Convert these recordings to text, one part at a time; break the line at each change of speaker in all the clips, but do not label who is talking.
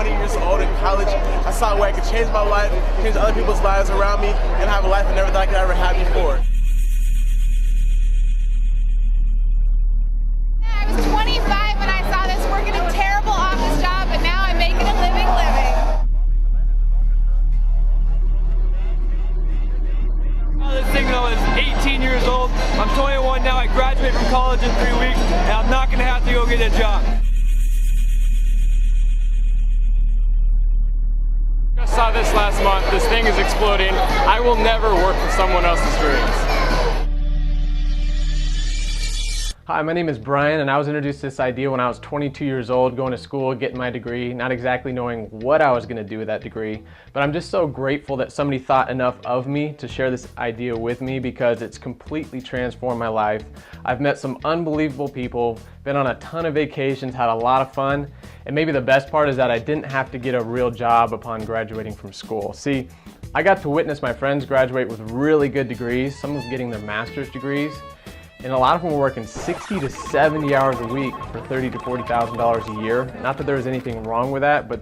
20 years old in college, I saw where I could change my life, change other people's lives around me, and have a life I never thought I could ever have before.
I was 25 when I saw this, working a terrible office job, but now I'm making a living.
This thing when I was 18 years old. I'm 21 now. I graduate from college in 3 weeks, and I'm not going to have to go get a job.
I saw this last month. This thing is exploding. I will never work for someone else's dreams.
Hi, my name is Brian, and I was introduced to this idea when I was 22 years old, going to school, getting my degree, not exactly knowing what I was going to do with that degree. But I'm just so grateful that somebody thought enough of me to share this idea with me, because it's completely transformed my life. I've met some unbelievable people, been on a ton of vacations, had a lot of fun, and maybe the best part is that I didn't have to get a real job upon graduating from school. See, I got to witness my friends graduate with really good degrees, some of them getting their master's degrees. And a lot of them were working 60 to 70 hours a week for $30,000 to $40,000 a year. Not that there was anything wrong with that, but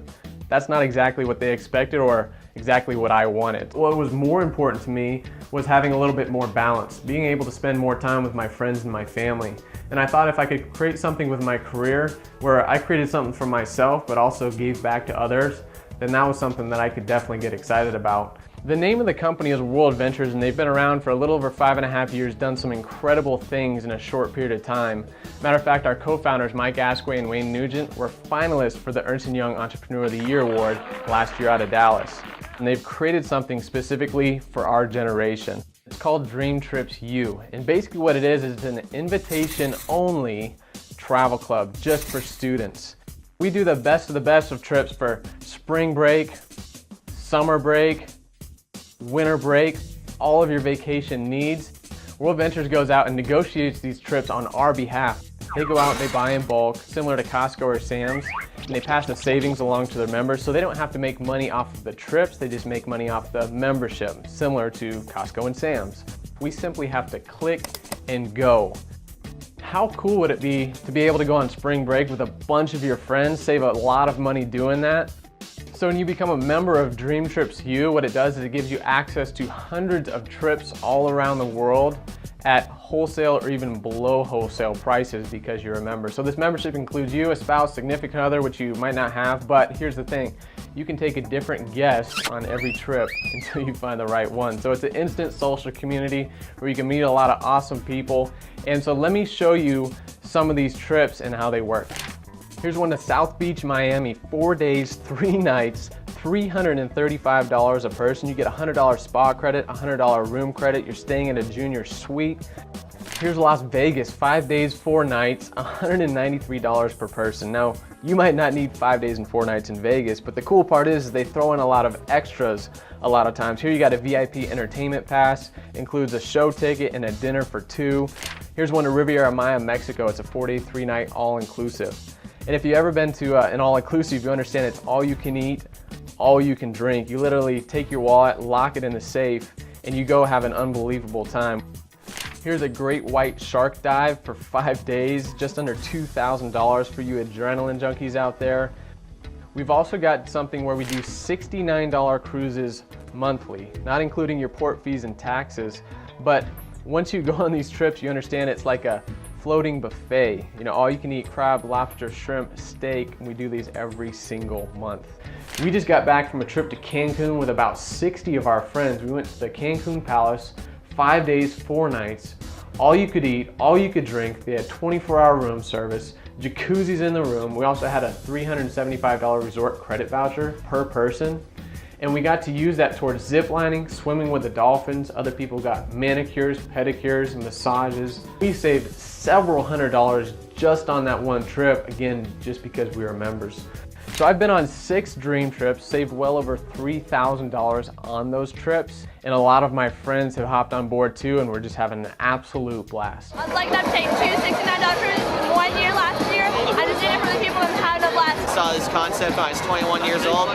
that's not exactly what they expected or exactly what I wanted. What was more important to me was having a little bit more balance, being able to spend more time with my friends and my family. And I thought if I could create something with my career where I created something for myself but also gave back to others, then that was something that I could definitely get excited about. The name of the company is World Ventures, and they've been around for a little over 5.5 years, done some incredible things in a short period of time. Matter of fact, our co-founders, Mike Asquith and Wayne Nugent, were finalists for the Ernst & Young Entrepreneur of the Year Award last year out of Dallas. And they've created something specifically for our generation. It's called Dream Trips U. And basically what it is it's an invitation-only travel club just for students. We do the best of trips for spring break, summer break, winter break, all of your vacation needs. World Ventures goes out and negotiates these trips on our behalf. They go out, they buy in bulk, similar to Costco or Sam's, and they pass the savings along to their members, so they don't have to make money off of the trips, they just make money off the membership, similar to Costco and Sam's. We simply have to click and go. How cool would it be to be able to go on spring break with a bunch of your friends, save a lot of money doing that? So when you become a member of Dream Trips U, what it does is it gives you access to hundreds of trips all around the world at wholesale or even below wholesale prices because you're a member. So this membership includes you, a spouse, significant other, which you might not have, but here's the thing. You can take a different guest on every trip until you find the right one. So it's an instant social community where you can meet a lot of awesome people. And so let me show you some of these trips and how they work. Here's one to South Beach, Miami, 4 days, 3 nights, $335 a person. You get a $100 spa credit, a $100 room credit. You're staying in a junior suite. Here's Las Vegas, 5 days, 4 nights, $193 per person. Now, you might not need 5 days and 4 nights in Vegas, but the cool part is they throw in a lot of extras a lot of times. Here you got a VIP entertainment pass, includes a show ticket and a dinner for 2. Here's one to Riviera Maya, Mexico. It's a 4-day, 3-night all-inclusive. And if you've ever been to an all-inclusive, you understand it's all you can eat, all you can drink. You literally take your wallet, lock it in the safe, and you go have an unbelievable time. Here's a great white shark dive for 5 days, just under $2,000 for you adrenaline junkies out there. We've also got something where we do $69 cruises monthly, not including your port fees and taxes. But once you go on these trips, you understand it's like a floating buffet. You know, all you can eat crab, lobster, shrimp, steak, and we do these every single month. We just got back from a trip to Cancun with about 60 of our friends. We went to the Cancun Palace, 5 days, 4 nights, all you could eat, all you could drink. They had 24-hour room service, jacuzzis in the room. We also had a $375 resort credit voucher per person. And we got to use that towards zip lining, swimming with the dolphins. Other people got manicures, pedicures, massages. We saved several $100s just on that one trip, again, just because we were members. So I've been on 6 dream trips, saved well over $3,000 on those trips, and a lot of my friends have hopped on board too, and we're just having an absolute blast.
I was lucky enough to take 2 $69 cruises 1 year last year. I just did it for the people and having a blast.
I saw this concept when I was 21 years old.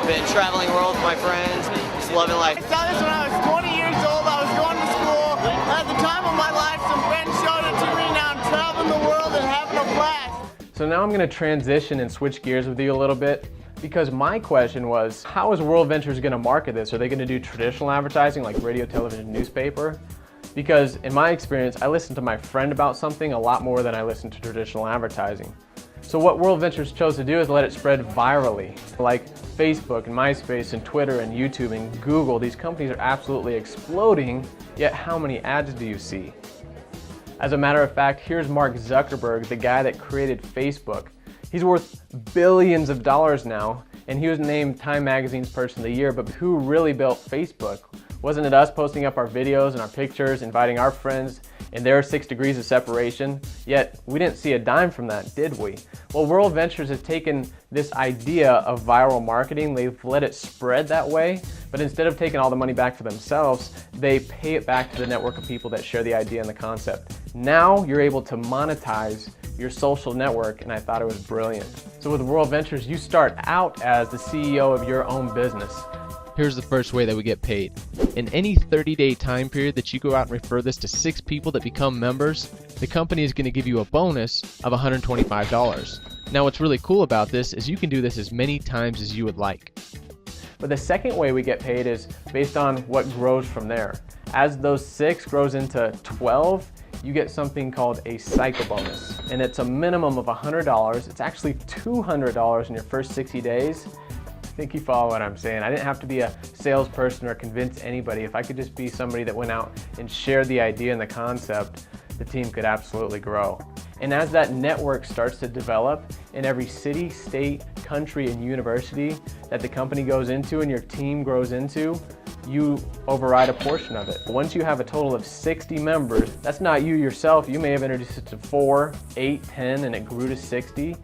Been traveling the world with my friends, just loving life.
I saw this when I was 20 years old. I was going to school. At the time of my life, some friends showed it to me. Now I'm traveling the world and having a blast.
So now I'm going to transition and switch gears with you a little bit. Because my question was, how is World Ventures going to market this? Are they going to do traditional advertising like radio, television, newspaper? Because in my experience, I listen to my friend about something a lot more than I listen to traditional advertising. So what World Ventures chose to do is let it spread virally. Like Facebook and MySpace and Twitter and YouTube and Google, these companies are absolutely exploding, yet how many ads do you see? As a matter of fact, here's Mark Zuckerberg, the guy that created Facebook. He's worth billions of dollars now, and he was named Time Magazine's Person of the Year, but who really built Facebook? Wasn't it us posting up our videos and our pictures, inviting our friends in their 6 degrees of separation? Yet, we didn't see a dime from that, did we? Well, World Ventures has taken this idea of viral marketing, they've let it spread that way, but instead of taking all the money back for themselves, they pay it back to the network of people that share the idea and the concept. Now, you're able to monetize your social network, and I thought it was brilliant. So with World Ventures, you start out as the CEO of your own business.
Here's the first way that we get paid. In any 30-day time period that you go out and refer this to 6 people that become members, the company is going to give you a bonus of $125. Now what's really cool about this is you can do this as many times as you would like.
But the second way we get paid is based on what grows from there. As those 6 grows into 12, you get something called a cycle bonus. And it's a minimum of $100. It's actually $200 in your first 60 days. I think you follow what I'm saying. I didn't have to be a salesperson or convince anybody. If I could just be somebody that went out and shared the idea and the concept, the team could absolutely grow. And as that network starts to develop in every city, state, country, and university that the company goes into and your team grows into, you override a portion of it. Once you have a total of 60 members, that's not you yourself. You may have introduced it to 4, 8, 10, and it grew to 60.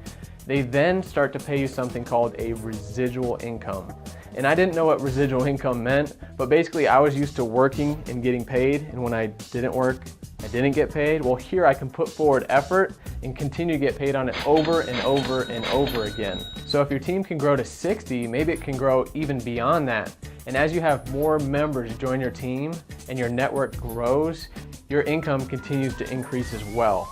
They then start to pay you something called a residual income. And I didn't know what residual income meant, but basically I was used to working and getting paid, and when I didn't work, I didn't get paid. Well, here I can put forward effort and continue to get paid on it over and over and over again. So if your team can grow to 60, maybe it can grow even beyond that. And as you have more members join your team and your network grows, your income continues to increase as well.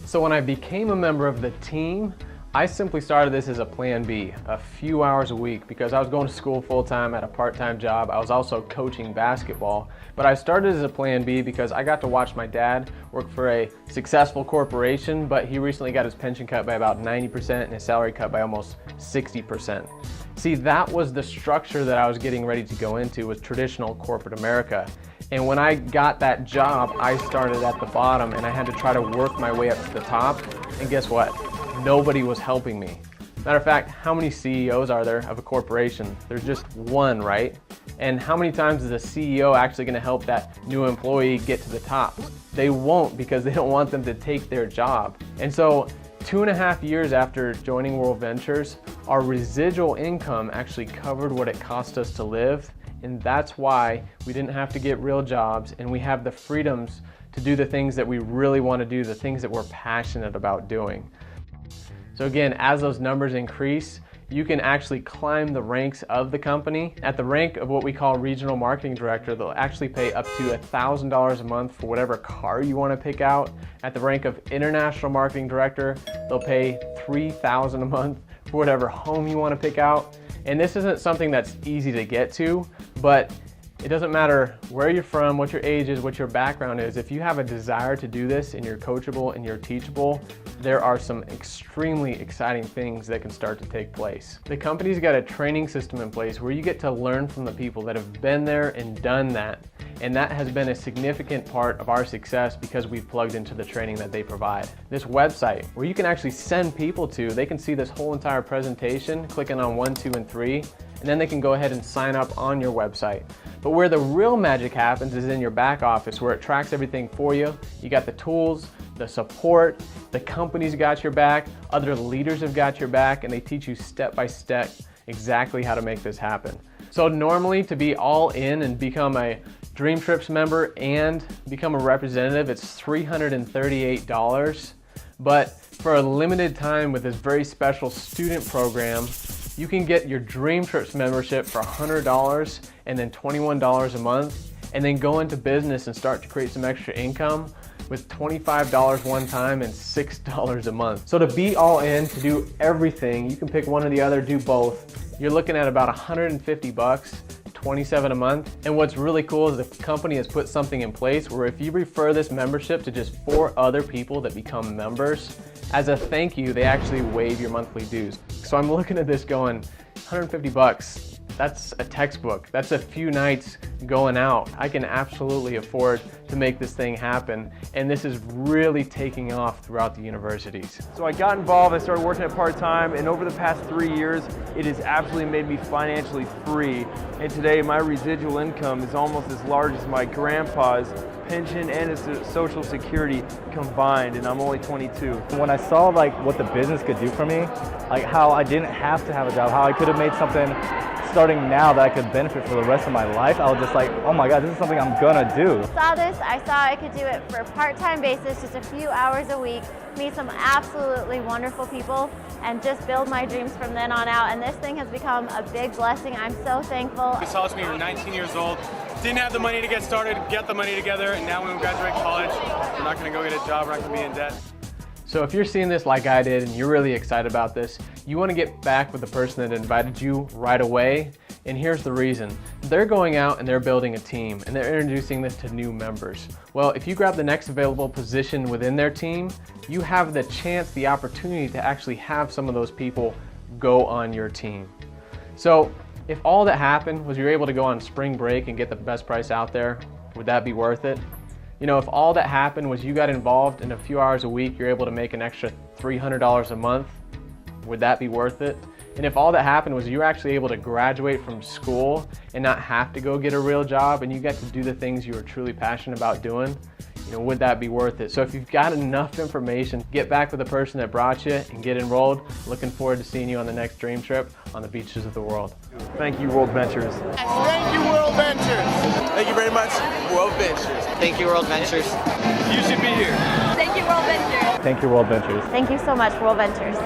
So when I became a member of the team, I simply started this as a plan B, a few hours a week, because I was going to school full-time at a part-time job. I was also coaching basketball, but I started as a plan B because I got to watch my dad work for a successful corporation, but he recently got his pension cut by about 90% and his salary cut by almost 60%. See, that was the structure that I was getting ready to go into, was traditional corporate America. And when I got that job, I started at the bottom and I had to try to work my way up to the top, and guess what? Nobody was helping me. Matter of fact, how many CEOs are there of a corporation? There's just one, right? And how many times is a CEO actually going to help that new employee get to the top? They won't, because they don't want them to take their job. And so 2.5 years after joining World Ventures, our residual income actually covered what it cost us to live. And that's why we didn't have to get real jobs, and we have the freedoms to do the things that we really want to do, the things that we're passionate about doing. So again, as those numbers increase, you can actually climb the ranks of the company. At the rank of what we call regional marketing director, they'll actually pay up to $1,000 a month for whatever car you want to pick out. At the rank of international marketing director, they'll pay $3,000 a month for whatever home you want to pick out. And this isn't something that's easy to get to, but it doesn't matter where you're from, what your age is, what your background is. If you have a desire to do this and you're coachable and you're teachable, there are some extremely exciting things that can start to take place. The company's got a training system in place where you get to learn from the people that have been there and done that. And that has been a significant part of our success because we've plugged into the training that they provide. This website where you can actually send people to, they can see this whole entire presentation, clicking on 1, 2, and 3, and then they can go ahead and sign up on your website. But where the real magic happens is in your back office, where it tracks everything for you. You got the tools, the support, the company's got your back, other leaders have got your back, and they teach you step by step exactly how to make this happen. So normally, to be all in and become a Dream Trips member and become a representative, it's $338. But for a limited time with this very special student program, you can get your Dream Trips membership for $100 and then $21 a month, and then go into business and start to create some extra income with $25 one time and $6 a month. So to be all in, to do everything, you can pick one or the other, do both. You're looking at about 150 bucks, $27 a month. And what's really cool is the company has put something in place where if you refer this membership to just 4 other people that become members, as a thank you, they actually waive your monthly dues. So I'm looking at this going, 150 bucks. That's a textbook. That's a few nights going out. I can absolutely afford to make this thing happen, and this is really taking off throughout the universities.
So I got involved, I started working at part-time, and over the past 3 years, it has absolutely made me financially free. And today, my residual income is almost as large as my grandpa's pension and his Social Security combined, and I'm only 22.
When I saw like what the business could do for me, like how I didn't have to have a job, how I could have made something starting now that I could benefit for the rest of my life, I was just like, oh my God, this is something I'm gonna do.
I saw I could do it for a part-time basis, just a few hours a week, meet some absolutely wonderful people, and just build my dreams from then on out. And this thing has become a big blessing. I'm so thankful.
This taught me we were 19 years old, didn't have the money to get started, get the money together, and now when we graduate college, we're not gonna go get a job, we're not gonna be in debt.
So if you're seeing this like I did and you're really excited about this, you want to get back with the person that invited you right away. And here's the reason. They're going out and they're building a team and they're introducing this to new members. Well, if you grab the next available position within their team, you have the chance, the opportunity to actually have some of those people go on your team. So if all that happened was you're able to go on spring break and get the best price out there, would that be worth it? You know, if all that happened was you got involved in a few hours a week, you're able to make an extra $300 a month, would that be worth it? And if all that happened was you were actually able to graduate from school and not have to go get a real job and you got to do the things you were truly passionate about doing, you know, would that be worth it? So if you've got enough information, get back with the person that brought you and get enrolled. Looking forward to seeing you on the next dream trip on the beaches of the world.
Thank you, World Ventures.
Thank you, World Ventures. Thank you very much, World Ventures.
Thank you, World Ventures.
You should be here.
Thank you, World Ventures.
Thank you, World Ventures.
Thank you so much, World Ventures.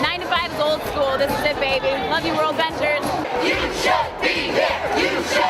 9 to 5 is old school. This is it, baby. Love you, World Ventures.
You should be there. You should